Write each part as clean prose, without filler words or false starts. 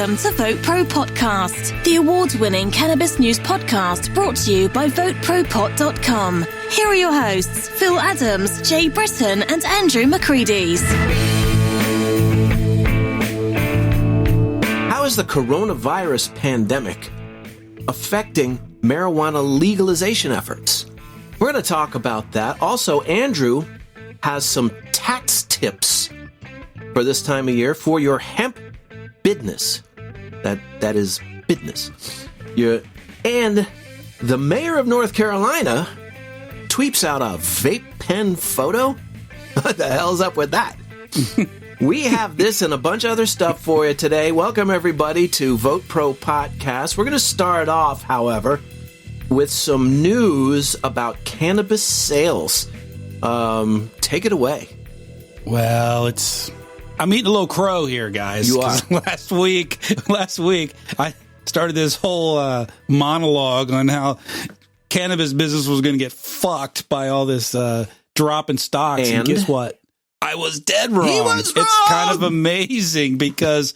Welcome to VoteProPot-Cast, the award-winning cannabis news podcast brought to you by VoteProPot.com. Here are your hosts, Phil Adams, Jay Britton, and Andrew McCreadies. How is the coronavirus pandemic affecting marijuana legalization efforts? We're going to talk about that. Also, Andrew has some tax tips for this time of year for your hemp business. That is business. And the mayor of North Carolina tweets out a vape pen photo. What the hell's up with that? We have this and a bunch of other stuff for you today. Welcome, everybody, to Vote Pro Podcast. We're going to start off, however, with some news about cannabis sales. Take it away. Well, I'm eating a little crow here, guys. You are. Last week, I started this whole monologue on how cannabis business was going to get fucked by all this drop in stocks. And guess what? I was dead wrong. He was wrong. It's kind of amazing because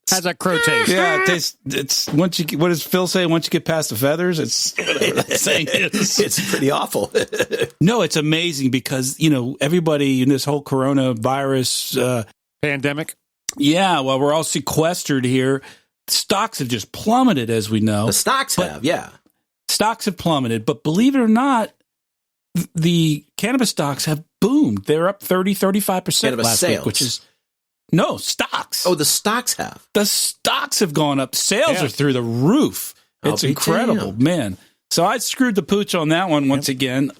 how's that crow taste? Yeah, it's once you, what does Phil say? Once you get past the feathers, it's saying it's pretty awful. No, it's amazing because everybody in this whole coronavirus pandemic. Yeah, well, we're all sequestered here. Stocks have just plummeted, as we know. The stocks have, yeah. Stocks have plummeted, but believe it or not, the cannabis stocks have boomed. They're up 35% last sales. week, which is no stocks. Oh, the stocks have. The stocks have gone up. Sales are through the roof. It's incredible, man. So I screwed the pooch on that one once again.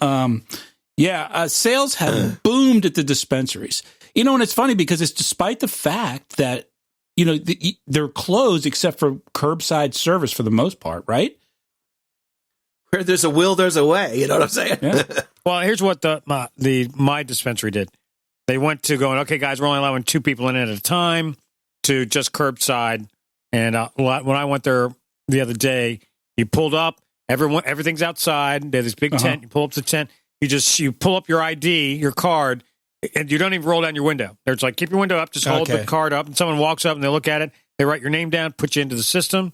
Sales have boomed at the dispensaries. And it's funny because it's despite the fact that they're closed except for curbside service for the most part, right? Where there's a will, there's a way. You know what I'm saying? Yeah. Well, here's what my dispensary did. They went to going, okay, guys, we're only allowing 2 people in at a time to just curbside. And when I went there the other day, you pulled up, everything's outside. They have this big tent. You pull up the tent. You pull up your ID, your card, and you don't even roll down your window. It's like, keep your window up, just hold the card up, and someone walks up and they look at it. They write your name down, put you into the system.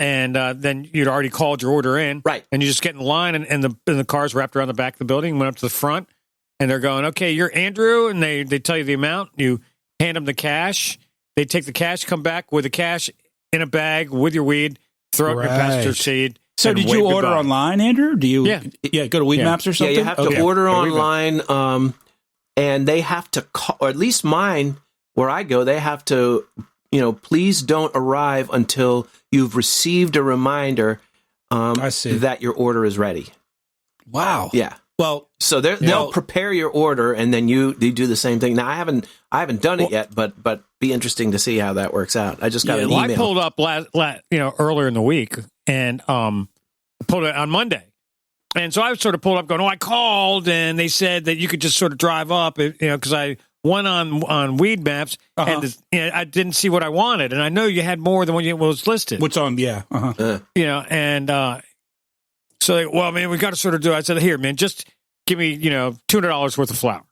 And then you'd already called your order in. Right. And you just get in line, and the car's wrapped around the back of the building, went up to the front, and they're going, okay, you're Andrew, and they tell you the amount. You hand them the cash. They take the cash, come back with the cash in a bag with your weed, throw up your passenger seat. So did you order online, Andrew? Do you go to Weed Maps or something? Yeah, you have to order online, and they have to call, or at least mine, where I go, they have to, please don't arrive until you've received a reminder that your order is ready. Wow. Yeah. Well, so they'll prepare your order, and then they do the same thing. Now, I haven't done it yet, but be interesting to see how that works out. I just got an email. I pulled up earlier in the week, and pulled it on Monday. And so I sort of pulled up going, I called, and they said that you could just sort of drive up, because I went on Weed Maps, and I didn't see what I wanted. And I know you had more than what was listed. What's on, so they, we got to sort of do it. I said, here, man, just give me, $200 worth of flour.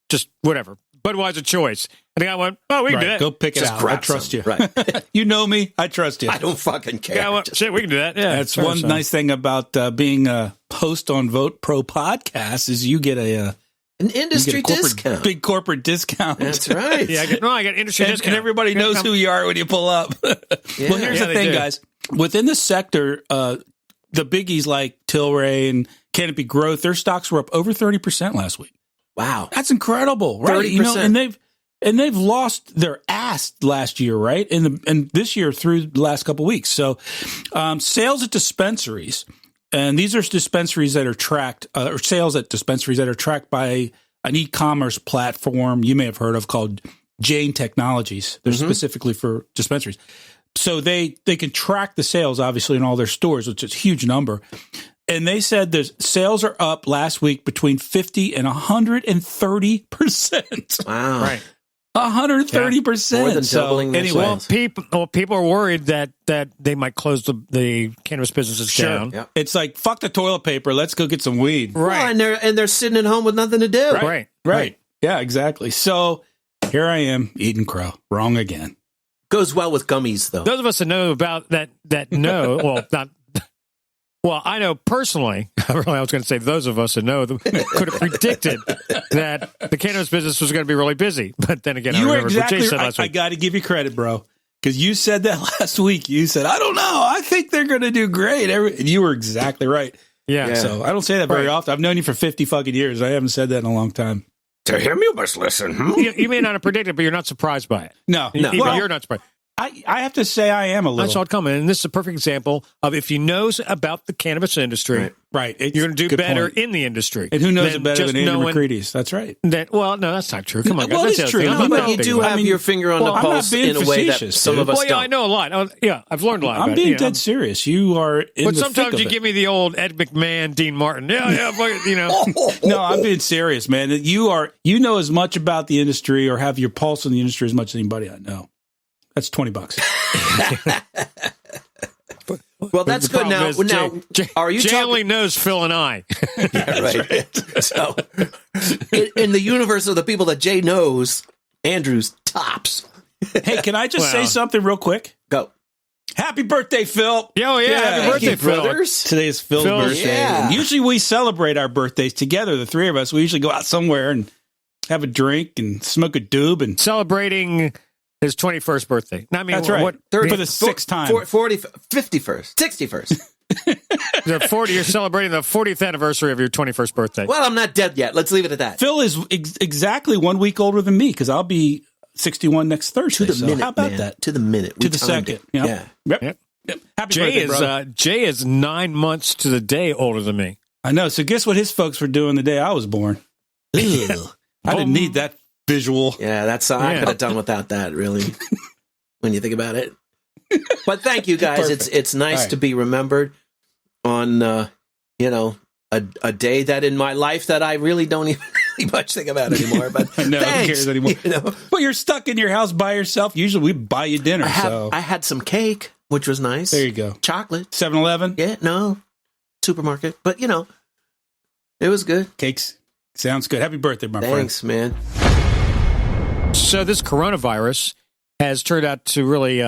Just whatever. Budweiser choice. And the guy went, we can do that. Go pick it out. I trust you. Right. You know me. I trust you. I don't fucking care. Yeah, shit, we can do that. Yeah, that's one nice thing about being a host on Vote Pro Podcast is you get an industry discount. Big corporate discount. That's right. I got industry discount. And everybody knows who you are when you pull up. Well, here's the thing, guys. Within the sector, the biggies like Tilray and Canopy Growth, their stocks were up over 30% last week. Wow. That's incredible, right? 30%. And they've lost their ass last year, right? And this year through the last couple of weeks. So sales at dispensaries, and these are dispensaries that are tracked, or sales at dispensaries that are tracked by an e-commerce platform you may have heard of called Jane Technologies. They're specifically for dispensaries. So they can track the sales, obviously, in all their stores, which is a huge number. And they said the sales are up last week between 50 and 130%. Wow. Right. 130%. More than doubling their sales. People are worried that they might close the cannabis businesses down. Yep. It's like, fuck the toilet paper. Let's go get some weed. Right. Well, and they're sitting at home with nothing to do. Right. Yeah, exactly. So here I am eating crow. Wrong again. Goes well with gummies, though. Those of us that know about that know, well, not. Well, I know personally, I was going to say those of us that know could have predicted that the cannabis business was going to be really busy. But then again, You were I remember what Jay exactly said right. last I week. got to give you credit, bro. Because you said that last week. You said, I don't know. I think they're going to do great. And you were exactly right. Yeah. So I don't say that very often. I've known you for 50 fucking years. I haven't said that in a long time. To him, you must listen. You may not have predicted, but you're not surprised by it. No. Even Well, you're not surprised. I have to say I am a little. I saw it coming, and this is a perfect example of if you know about the cannabis industry, Right. you're going to do better in the industry. And who knows it better than Andrew knowing McCready's? That's right. Well, no, that's not true. Come on, Well, guys. it's That's the true. other No, thing. But you do have your finger on the I'm not pulse being in a way that facetious, some dude. of us Well, yeah, don't. I know a lot. Yeah, I've learned a lot. I'm about being it. dead serious. You are in But the sometimes thick you of give me the old Ed McMahon, Dean Martin. Yeah, but, you know. No, I'm being serious, man. You know as much about the industry or have your pulse in the industry as much as anybody I know. That's $20. Well, that's The good. Now, problem is are you Jay talking? only knows Phil and I. Yeah, right. So, in the universe of the people that Jay knows, Andrew's tops. Hey, can I just say something real quick? Go. Happy birthday, Phil. Happy birthday, Thank you, Phil. brothers. Today is Phil's birthday. yeah. And usually we celebrate our birthdays together, the three of us. We usually go out somewhere and have a drink and smoke a doob and Celebrating his 21st birthday. I mean, that's right. What, For the sixth time. 51st, 61st. you're celebrating the 40th anniversary of your 21st birthday. Well, I'm not dead yet. Let's leave it at that. Phil is exactly 1 week older than me because I'll be 61 next Thursday. To the minute, how about man. that? To the minute. To the second. Yeah. Yep. Happy Jay birthday, bro. Jay is 9 months to the day older than me. I know. So guess what his folks were doing the day I was born? Ugh. I didn't need that visual. Yeah, that's I Yeah. could have done without that, really, when you think about it. But thank you guys. Perfect. It's nice Right. to be remembered on a day that in my life that I really don't even really much think about anymore. But I know, who thanks, cares anymore? you know. But you're stuck in your house by yourself. Usually we buy you dinner. I had some cake, which was nice. There you go. Chocolate. 7-Eleven. Yeah, no. Supermarket. But, it was good. Cakes. Sounds good. Happy birthday, my Thanks, man. So this coronavirus has turned out to really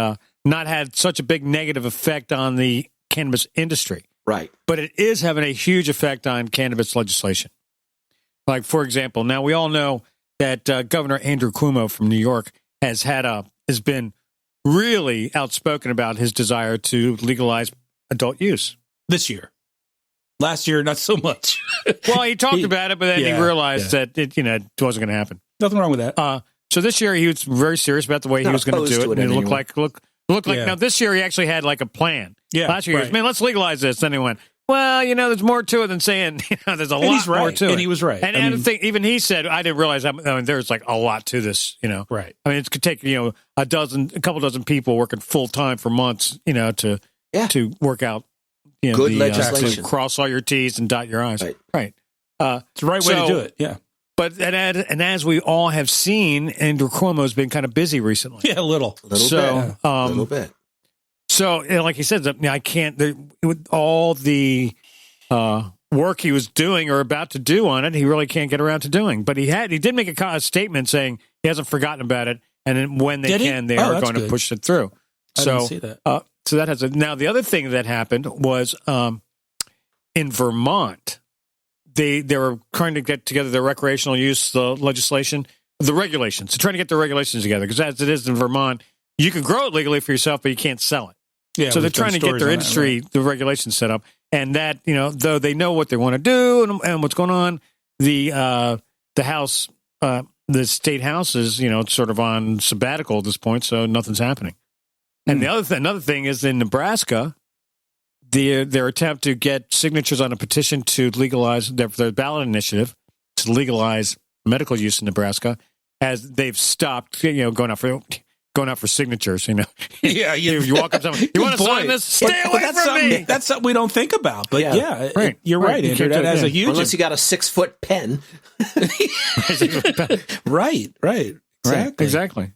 not had such a big negative effect on the cannabis industry. Right. But it is having a huge effect on cannabis legislation. Like, for example, now we all know that Governor Andrew Cuomo from New York has been really outspoken about his desire to legalize adult use. This year. Last year, not so much. Well, he talked about it, but then he realized that it wasn't going to happen. Nothing wrong with that. So this year he was very serious about the way he was going to do it, and it looked like now this year he actually had like a plan. Yeah, last year he was, man, let's legalize this. Then he went, well, there's more to it than saying there's a lot he's right. more to it. And he was right. And the thing, even he said, I didn't realize there's like a lot to this. Right. I mean, it could take a couple dozen people working full time for months, to work out Good legislation. to cross all your T's and dot your I's. Right. It's the right way to do it. Yeah. But and as we all have seen, Andrew Cuomo's been kind of busy recently. Yeah, a little. A little bit. So, like he said, I can't. With all the work he was doing or about to do on it, he really can't get around to doing. But he did make a statement saying he hasn't forgotten about it, and then when they can, they are going to push it through. I didn't see that. So that has now the other thing that happened was in Vermont. They were trying to get together their recreational use legislation, the regulations. They're trying to get the regulations together because as it is in Vermont, you can grow it legally for yourself, but you can't sell it. Yeah, so they're trying to get their industry, the regulations set up, and that though they know what they want to do and what's going on, the house, the state house is sort of on sabbatical at this point, so nothing's happening. And another thing is in Nebraska. Their attempt to get signatures on a petition to legalize their ballot initiative to legalize medical use in Nebraska, as they've stopped, going out for signatures. Yeah, you walk up to someone, you want to sign this? Stay away from me. That's something we don't think about. But right. You're right, Andrew. That has a huge Unless you got a 6-foot pen. Right. Exactly.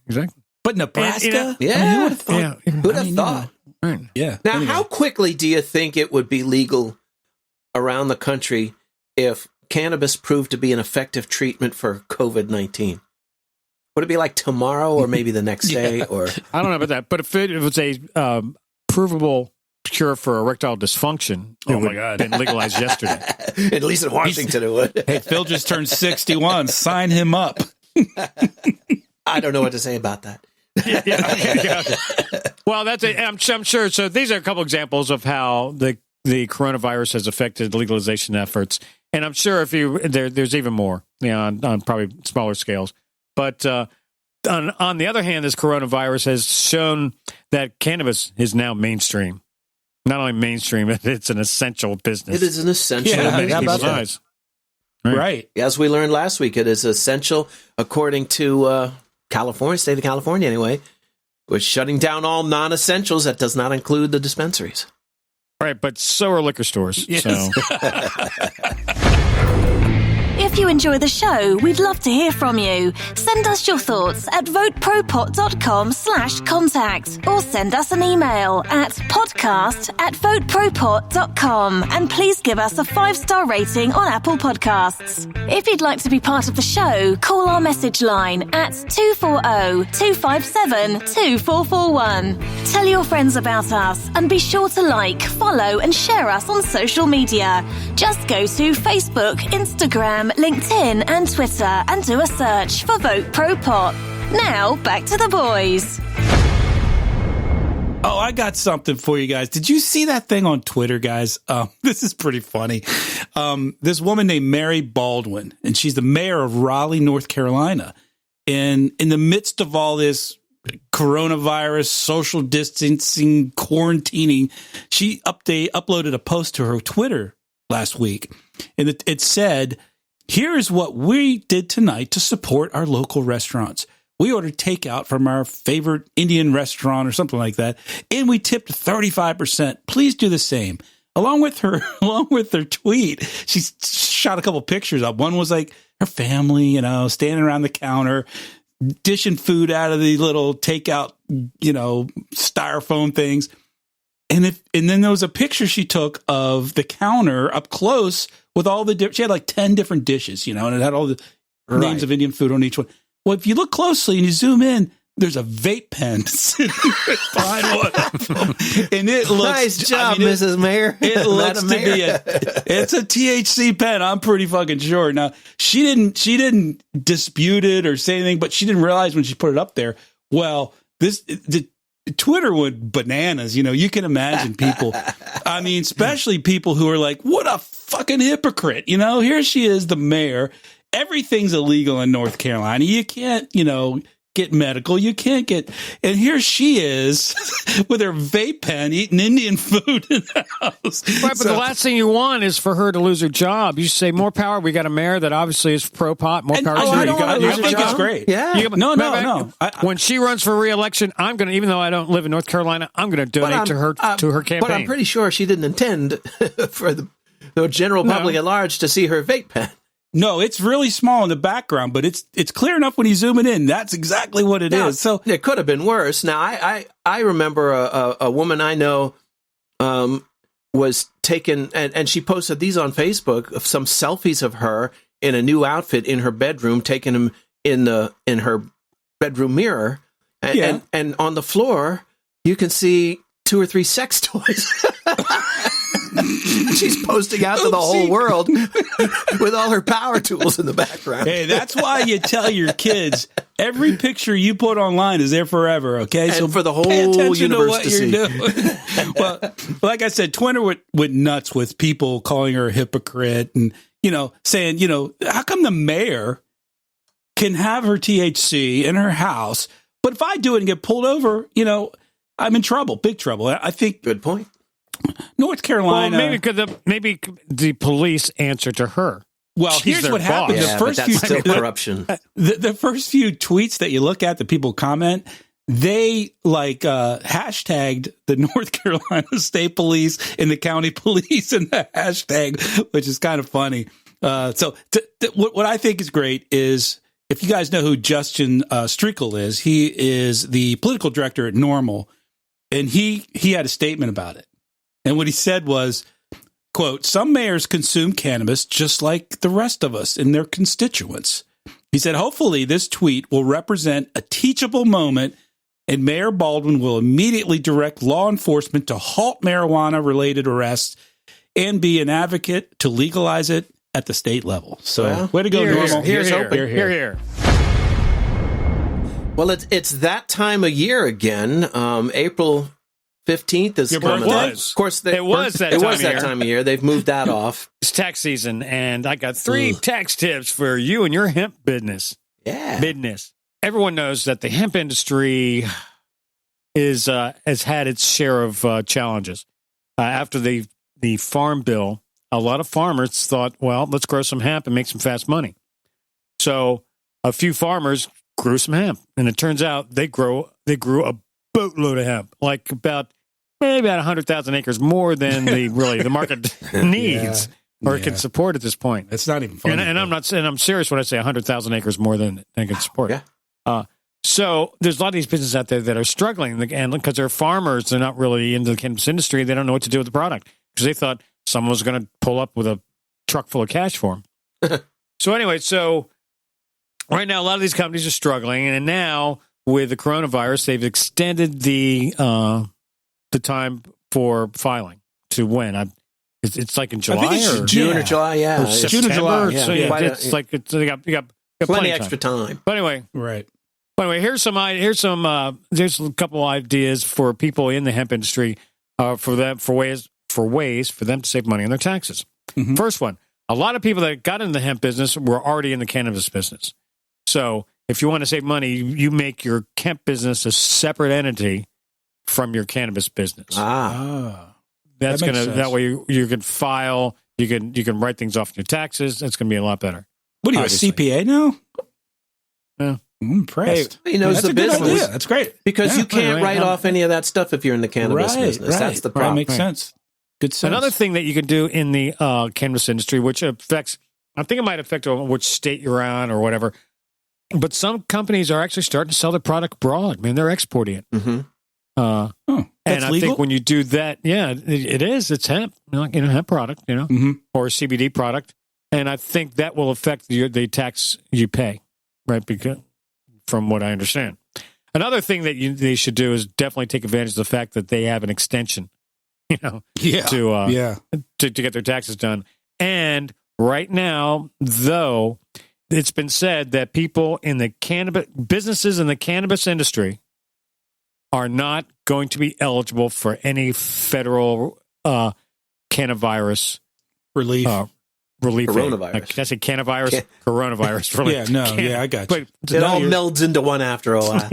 But Nebraska, yeah, who would have thought? Who'd have thought? Yeah. Now, how quickly do you think it would be legal around the country if cannabis proved to be an effective treatment for COVID-19? Would it be like tomorrow or maybe the next day? Or I don't know about that. But if it was a provable cure for erectile dysfunction, it would have been legalized yesterday. At least in Washington it would. Hey, Phil just turned 61. Sign him up. I don't know what to say about that. Okay. Well, I'm sure. So these are a couple examples of how the coronavirus has affected legalization efforts. And I'm sure there's even more, on probably smaller scales. But on the other hand, this coronavirus has shown that cannabis is now mainstream. Not only mainstream, it's an essential business. It is an essential business. Right. As we learned last week, it is essential, according to California, state of California anyway, was shutting down all non-essentials. That does not include the dispensaries. Right, but so are liquor stores. Yes. So. If you enjoy the show, we'd love to hear from you. Send us your thoughts at VoteProPot.com/contact or send us an email at podcast@VoteProPot.com and please give us a 5-star rating on Apple Podcasts. If you'd like to be part of the show, call our message line at 240-257-2441. Tell your friends about us and be sure to like, follow and share us on social media. Just go to Facebook, Instagram, LinkedIn and Twitter and do a search for Vote Pro Pot. Now, back to the boys. Oh, I got something for you guys. Did you see that thing on Twitter, guys? This is pretty funny. This woman named Mary Baldwin, and she's the mayor of Raleigh, North Carolina. And in the midst of all this coronavirus, social distancing, quarantining, she uploaded a post to her Twitter last week. And it said, "Here is what we did tonight to support our local restaurants. We ordered takeout from our favorite Indian restaurant," or something like that, "and we tipped 35%. Please do the same." Along with her tweet, she shot a couple pictures up. One was like her family, standing around the counter, dishing food out of the little takeout, styrofoam things. And then there was a picture she took of the counter up close with all she had like 10 different dishes, and it had all the names of Indian food on each one. Well, if you look closely and you zoom in, there's a vape pen sitting behind one of them. And it looks... Nice job, Mrs. Mayor. It looks to be it's a THC pen, I'm pretty fucking sure. Now, she didn't dispute it or say anything, but she didn't realize when she put it up there, the Twitter went bananas. You can imagine people. I mean, especially people who are like, what a fucking hypocrite. Here she is, the mayor. Everything's illegal in North Carolina. You can't, get medical. You can't get, and here she is with her vape pen eating Indian food in the house. Right, but the last thing you want is for her to lose her job. You say more power. We got a mayor that obviously is pro-pot. More power. I think it's great. Yeah. No. When she runs for re-election, I'm going to, even though I don't live in North Carolina, I'm going to donate to her campaign. But I'm pretty sure she didn't intend for the general public at large to see her vape pen. No, it's really small in the background, but it's clear enough when you zoom it in. That's exactly what it is. So it could have been worse. Now, I remember a woman I know was taken, and she posted these on Facebook of some selfies of her in a new outfit in her bedroom, taking them in her bedroom mirror, and on the floor you can see 2 or 3 sex toys. She's posting out to the whole world with all her power tools in the background. Hey, that's why you tell your kids every picture you put online is there forever. Okay, and so for the whole universe to see. Doing. Well, like I said, Twitter went nuts with people calling her a hypocrite and saying, how come the mayor can have her THC in her house, but if I do it and get pulled over, I'm in trouble, big trouble. I think. Good point. North Carolina. Well, maybe the police answer to her. Well, here's what happened. Yeah, but that's still corruption. The first few tweets that you look at, the people comment, they hashtagged the North Carolina State Police and the county police in the hashtag, which is kind of funny. What I think is great is, if you guys know who Justin Strickle is, he is the political director at Normal, and he had a statement about it. And what he said was, quote, "Some mayors consume cannabis just like the rest of us and their constituents. He said, hopefully this tweet will represent a teachable moment and Mayor Baldwin will immediately direct law enforcement to halt marijuana-related arrests and be an advocate to legalize it at the state level. So, way to go, Normal. Here. Well, it's that time of year again. April 15th is coming up. Of course, it was that time of year. They've moved that off. It's tax season, and I got 3 tax tips for you and your hemp business. Yeah. Business. Everyone knows that the hemp industry has had its share of challenges. After the farm bill, a lot of farmers thought, well, let's grow some hemp and make some fast money. So a few farmers grew some hemp, and it turns out they grew a boatload of hemp, like maybe about 100,000 acres more than the market needs or can support at this point. It's not even funny. And I'm serious when I say 100,000 acres more than they can support. Yeah. So there's a lot of these businesses out there that are struggling, and because they're farmers, they're not really into the cannabis industry. They don't know what to do with the product because they thought someone was going to pull up with a truck full of cash for them. So anyway, right now a lot of these companies are struggling, and now with the coronavirus, they've extended the time for filing to when? It's like in July, I think it's June or July, or June or July. Yeah. So it's like you got plenty extra time. But anyway, right. Anyway, there's a couple ideas for people in the hemp industry for ways for them to save money on their taxes. Mm-hmm. First one, a lot of people that got into the hemp business were already in the cannabis business. So if you want to save money, you make your hemp business a separate entity from your cannabis business. That's that way you can file, you can write things off in your taxes. That's going to be a lot better. What are you, obviously. A CPA now? Yeah. I'm impressed. He knows the business. That's great. Because you can't write off any of that stuff if you're in the cannabis business. Right. That's the problem. That makes sense. Good sense. Another thing that you can do in the cannabis industry, which affects, I think it might affect which state you're on or whatever, but some companies are actually starting to sell their product abroad. I mean, they're exporting it. Mm-hmm. And I think when you do that, it is. It's hemp, hemp product, or a CBD product. And I think that will affect the tax you pay, right? Because from what I understand. Another thing that they should do is definitely take advantage of the fact that they have an extension, to get their taxes done. And right now, though, it's been said that people in the businesses in the cannabis industry are not going to be eligible for any federal coronavirus relief. Coronavirus. Can I say coronavirus? Coronavirus relief. I got you. But it all melds into one after a while.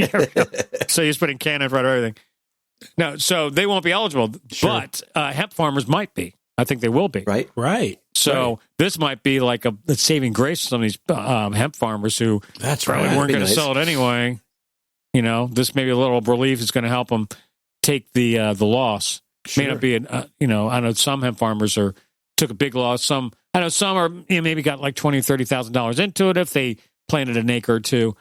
So you're just putting can in front of everything. No, so they won't be eligible, but hemp farmers might be. I think they will be. Right. So this might be like a saving grace to some of these hemp farmers who probably weren't going to sell it anyway. This may be a little relief is going to help them take the loss. Sure. May not be, I know some hemp farmers took a big loss. Some are maybe got like $20,000 or $30,000 into it if they planted an acre or two.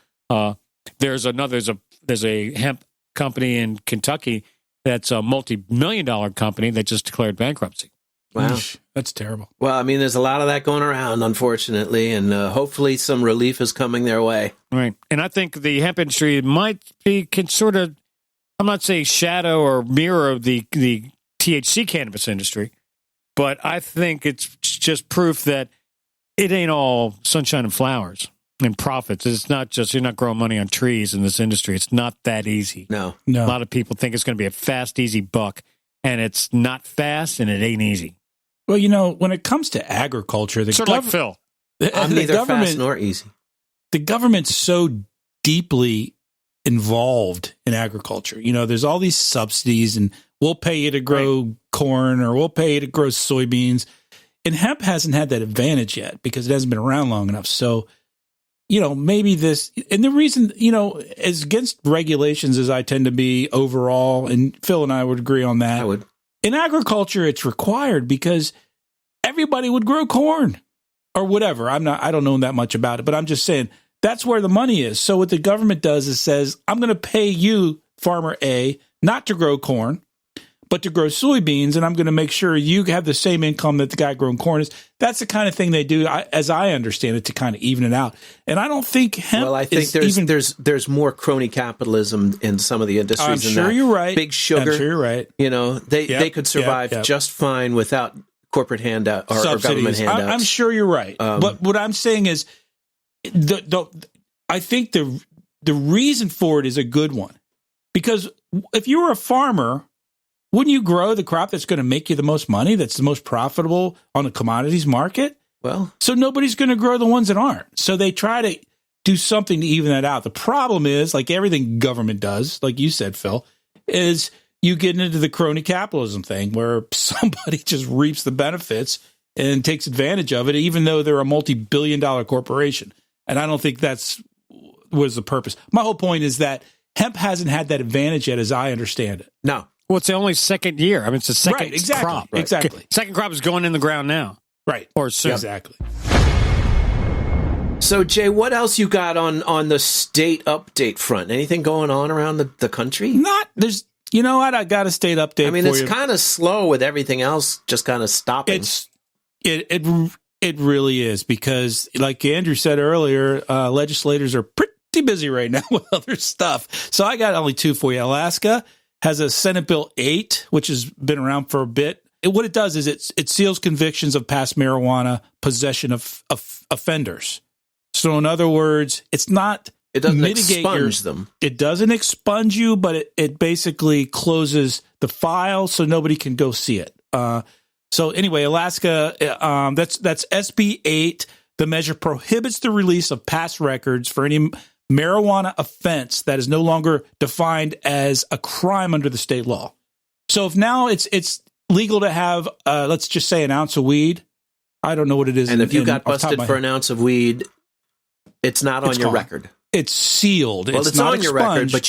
There's a hemp company in Kentucky that's a multi-million-dollar company that just declared bankruptcy. Wow, that's terrible. Well, I mean, there's a lot of that going around, unfortunately, and hopefully some relief is coming their way. Right, and I think the hemp industry can sort of, I'm not saying shadow or mirror the THC cannabis industry, but I think it's just proof that it ain't all sunshine and flowers and profits. It's not just, you're not growing money on trees in this industry. It's not that easy. No. A lot of people think it's going to be a fast, easy buck, and it's not fast and it ain't easy. Well, when it comes to agriculture, like Phil. I'm neither fast nor easy. The government's so deeply involved in agriculture. There's all these subsidies, and we'll pay you to grow corn, or we'll pay you to grow soybeans. And hemp hasn't had that advantage yet because it hasn't been around long enough. So, maybe this, and the reason, as against regulations as I tend to be overall, and Phil and I would agree on that. I would. In agriculture, it's required because everybody would grow corn or whatever. I don't know that much about it, but I'm just saying that's where the money is. So what the government does is says, I'm going to pay you, farmer A, not to grow corn, but to grow soybeans, and I'm going to make sure you have the same income that the guy growing corn is. that's the kind of thing they do, as I understand it, to kind of even it out. And I don't think hemp. Well, I think there's more crony capitalism in some of the industries. I'm sure you're right. Big sugar. I'm sure you're right. They could survive just fine without corporate handout or government handouts. I'm sure you're right. But what I'm saying is, I think the reason for it is a good one, because if you were a farmer, wouldn't you grow the crop that's going to make you the most money, that's the most profitable on the commodities market? Well, so nobody's going to grow the ones that aren't. So they try to do something to even that out. The problem is, like everything government does, like you said, Phil, is you get into the crony capitalism thing where somebody just reaps the benefits and takes advantage of it, even though they're a multi-billion-dollar corporation. And I don't think was the purpose. My whole point is that hemp hasn't had that advantage yet, as I understand it. No. Well, it's the only second year. I mean, it's the second crop. Right. Exactly. Second crop is going in the ground now. Right. Or soon. Exactly. So, Jay, what else you got on the state update front? Anything going on around the country? You know what? I got a state update. I mean, it's kind of slow with everything else just kind of stopping. It really is, because, like Andrew said earlier, legislators are pretty busy right now with other stuff. So I got only two for you. Alaska has a Senate Bill 8, which has been around for a bit. What it does is it seals convictions of past marijuana possession of offenders. So in other words, it doesn't expunge them. It doesn't expunge you, but it basically closes the file so nobody can go see it. So anyway, Alaska, that's SB 8. The measure prohibits the release of past records for any marijuana offense that is no longer defined as a crime under the state law. So if now it's legal to have, let's just say, an ounce of weed, I don't know what it is. And if you got busted for an ounce of weed, it's not on your record. It's sealed. Well, it's not on your record, but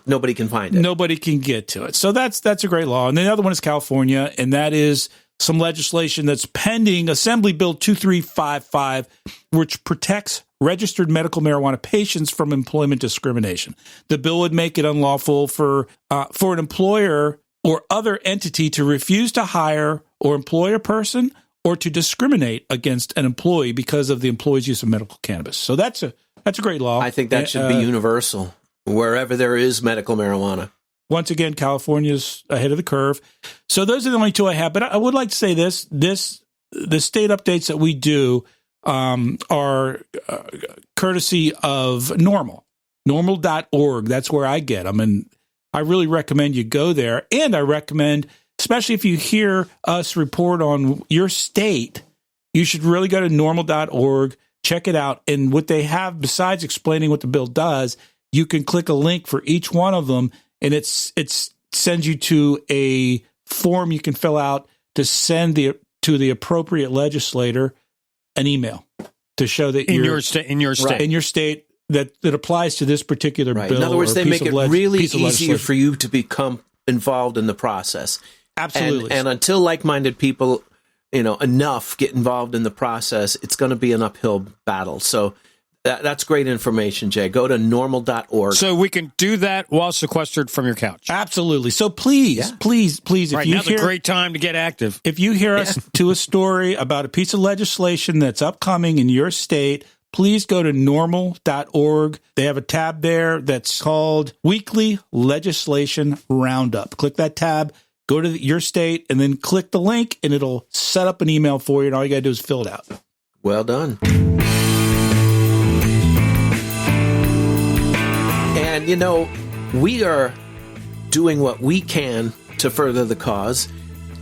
nobody can find it. Nobody can get to it. So that's a great law. And the other one is California, and that is some legislation that's pending, Assembly Bill 2355, which protects registered medical marijuana patients from employment discrimination. The bill would make it unlawful for an employer or other entity to refuse to hire or employ a person or to discriminate against an employee because of the employee's use of medical cannabis. So that's a great law. I think that should be universal wherever there is medical marijuana. Once again, California's ahead of the curve. So those are the only two I have. But I would like to say the state updates that we do are courtesy of normal.org. That's where I get them. And I really recommend you go there. And I recommend, especially if you hear us report on your state, you should really go to normal.org, check it out. And what they have, besides explaining what the bill does, you can click a link for each one of them. And it sends you to a form you can fill out to send to the appropriate legislator an email to show that in your state that applies to this particular bill. In other words, they make it really easier for you to become involved in the process. Absolutely. And until like-minded people, enough get involved in the process, it's going to be an uphill battle. So that's great information, Jay. Go to normal.org. So we can do that while sequestered from your couch. Absolutely. So please. Right, now's a great time to get active. If you hear us to a story about a piece of legislation that's upcoming in your state, please go to normal.org. They have a tab there that's called Weekly Legislation Roundup. Click that tab, go to your state, and then click the link, and it'll set up an email for you, and all you got to do is fill it out. Well done. And, we are doing what we can to further the cause.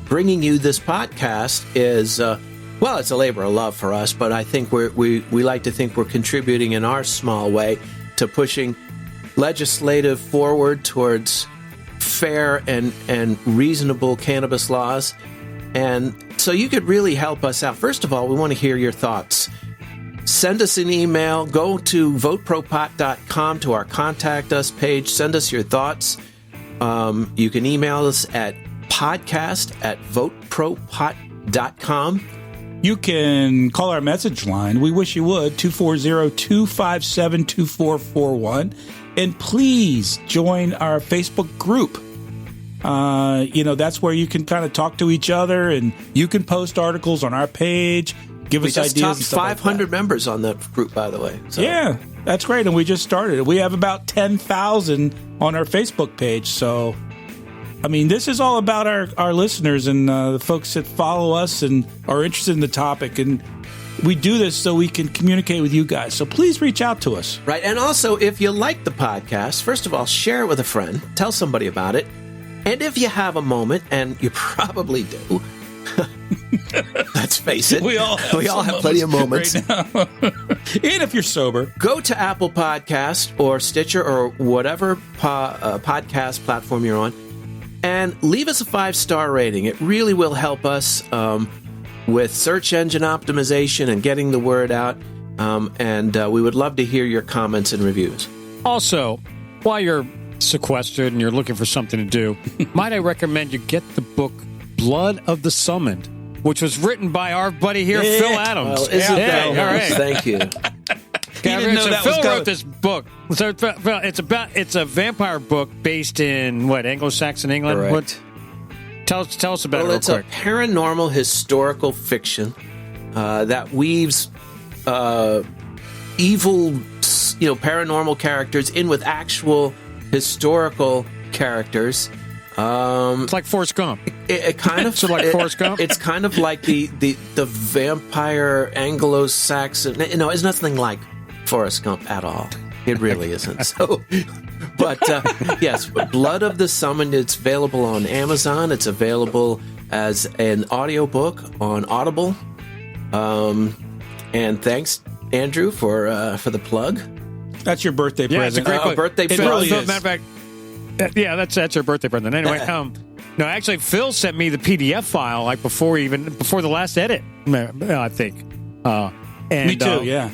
Bringing you this podcast is, it's a labor of love for us, but I think we like to think we're contributing in our small way to pushing legislative forward towards fair and reasonable cannabis laws. And so you could really help us out. First of all, we want to hear your thoughts. Send us an email. Go to VoteProPot.com to our Contact Us page. Send us your thoughts. You can email us at podcast@VoteProPot.com. You can call our message line. We wish you would, 240-257-2441. And please join our Facebook group. That's where you can kind of talk to each other, and you can post articles on our page. give We us just ideas. topped And stuff 500 like members on that group, by the way. So. that. Yeah, that's great. And we just started it. We have about 10,000 on our Facebook page. So, I mean, this is all about our listeners and the folks that follow us and are interested in the topic. And we do this so we can communicate with you guys. So please reach out to us. Right. And also, if you like the podcast, first of all, share it with a friend. Tell somebody about it. And if you have a moment, and you probably do, let's face it, We all have plenty of moments. Right now. And if you're sober. Go to Apple Podcast or Stitcher or whatever podcast platform you're on and leave us a 5-star rating. It really will help us with search engine optimization and getting the word out. And we would love to hear your comments and reviews. Also, while you're sequestered and you're looking for something to do, might I recommend you get the book Blood of the Summoned, which was written by our buddy here, Phil Adams. Well, isn't that all nice? right. Thank you. didn't know that was Phil coming. wrote this book. So it's a vampire book based in what, Anglo-Saxon England? Correct. What? Tell us about it Well, real it's quick. a paranormal historical fiction that weaves evil, paranormal characters in with actual historical characters. It's like Forrest Gump. It kind of So like Forrest Gump? It's kind of like the vampire Anglo-Saxon. No, it's nothing like Forrest Gump at all. It really isn't. So, but yes, Blood of the Summoned. It's available on Amazon. It's available as an audiobook on Audible. And thanks, Andrew, for the plug. That's your birthday Yeah, it's a present. great book. Birthday It present. really is. Matter of fact, that's your birthday present. Anyway, no, actually, Phil sent me the PDF file like before the last edit. I think. And, Me too, yeah.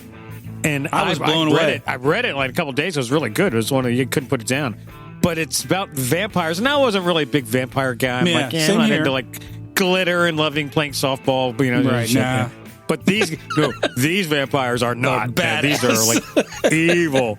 And I was blown away. I read it like a couple of days. It was really good. It was one of you couldn't put it down. But it's about vampires, and I wasn't really a big vampire guy. I'm Yeah, like, same I'm not here. into like glitter and loving playing softball. Right, shit, nah. But these vampires are not bad. These are like evil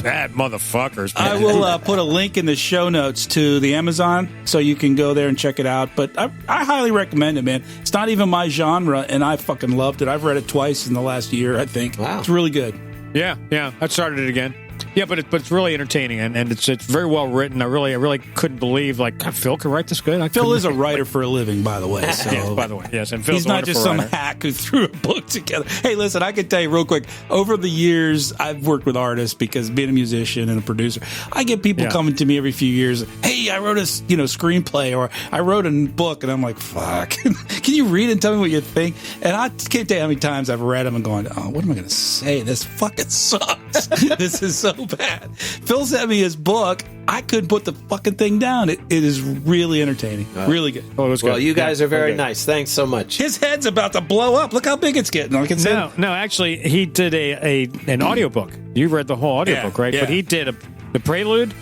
bad motherfuckers. I Man. will put a link in the show notes to the Amazon so you can go there and check it out. But I highly recommend it, man. It's not even my genre, and I fucking loved it. I've read it twice in the last year, I think. Wow. It's really good. Yeah. I started it again. Yeah, but it's really entertaining and it's very well written. I really couldn't believe like God, Phil can write this good. Phil is a writer for a living, by the way. So. Yeah, by the way, yes, and Phil's He's a not just wonderful some writer. hack who threw a book together. Hey, listen, I can tell you real quick. Over the years, I've worked with artists because being a musician and a producer, I get people coming to me every few years. Hey, I wrote a screenplay or I wrote a book, and I'm like, fuck. Can you read and tell me what you think? And I can't tell you how many times I've read them and gone, oh, what am I going to say? This fucking sucks. This is so bad. Phil sent me his book. I couldn't put the fucking thing down. It is really entertaining. Really good. Oh, it was good. Well, you guys Yeah, are very okay. nice. Thanks so much. His head's about to blow up. Look how big it's getting. Like it's No, actually, he did an audiobook. You read the whole audiobook, Yeah, right? yeah. But he did the prelude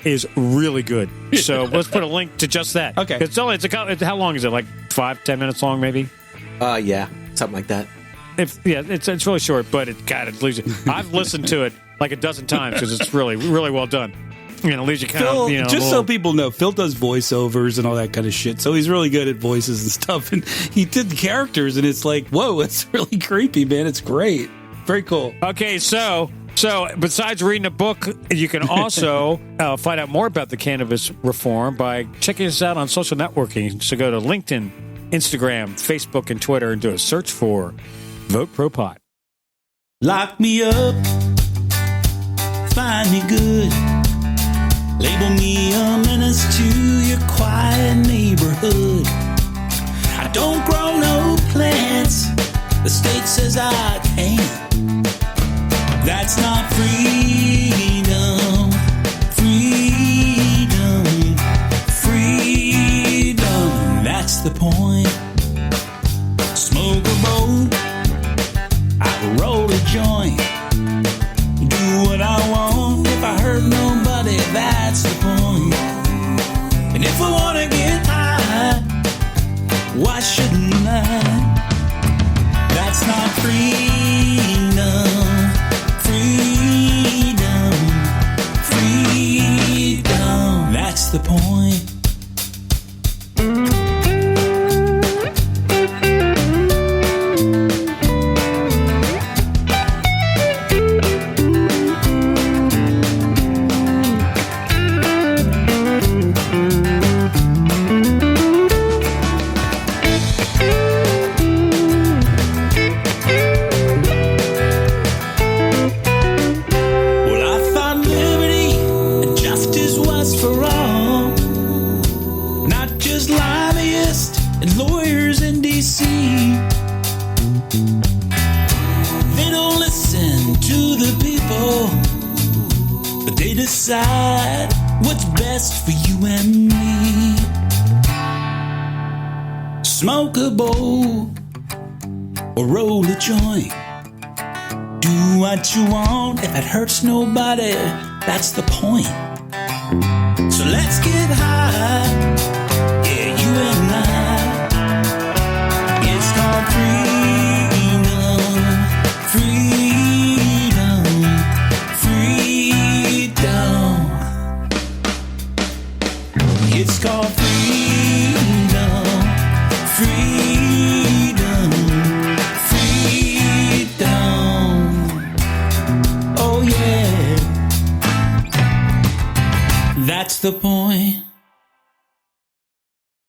is really good. So let's put a link to just that. Okay. How long is it? Like 5-10 minutes long, maybe? Yeah, something like that. It's really short, but it leaves you. I've listened to it like a dozen times because it's really, really well done. It leaves you kind Phil, of, just so people know, Phil does voiceovers and all that kind of shit. So he's really good at voices and stuff. And he did the characters, and it's like, whoa, it's really creepy, man. It's great. Very cool. Okay, so besides reading a book, you can also find out more about the cannabis reform by checking us out on social networking. So go to LinkedIn, Instagram, Facebook, and Twitter and do a search for Vote Pro Pot. Lock me up. Find me good. Label me a menace to your quiet neighborhood. I don't grow no plants. The state says I can't. That's not freedom. Freedom. That's the point. Smoke a bowl. I roll a joint. Do what I want. If I hurt nobody, that's the point. And if I want to get high, why shouldn't I? That's not freedom. Freedom. That's the point. decide what's best for you and me. Smoke a bowl or roll a joint. Do what you want. If it hurts nobody, that's the point. So let's get high, yeah, you and I. It's called freedom, freedom, freedom. It's called freedom, freedom, freedom. Oh yeah, that's the point.